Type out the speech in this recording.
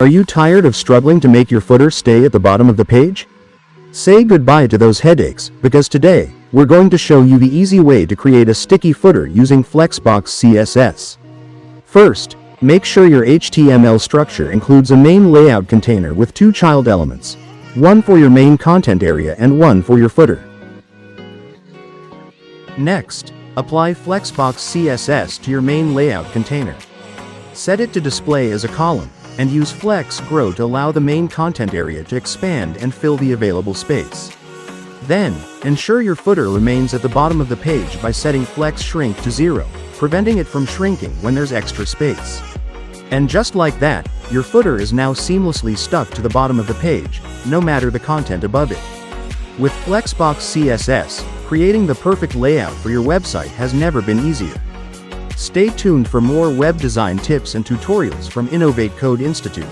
Are you tired of struggling to make your footer stay at the bottom of the page? Say goodbye to those headaches, because today, we're going to show you the easy way to create a sticky footer using Flexbox CSS. First, make sure your HTML structure includes a main layout container with two child elements, one for your main content area and one for your footer. Next, apply Flexbox CSS to your main layout container. Set it to display as a column, and use Flex Grow to allow the main content area to expand and fill the available space. Then, ensure your footer remains at the bottom of the page by setting Flex Shrink to 0, preventing it from shrinking when there's extra space. And just like that, your footer is now seamlessly stuck to the bottom of the page, no matter the content above it. With Flexbox CSS, creating the perfect layout for your website has never been easier. Stay tuned for more web design tips and tutorials from Innovate Code Institute.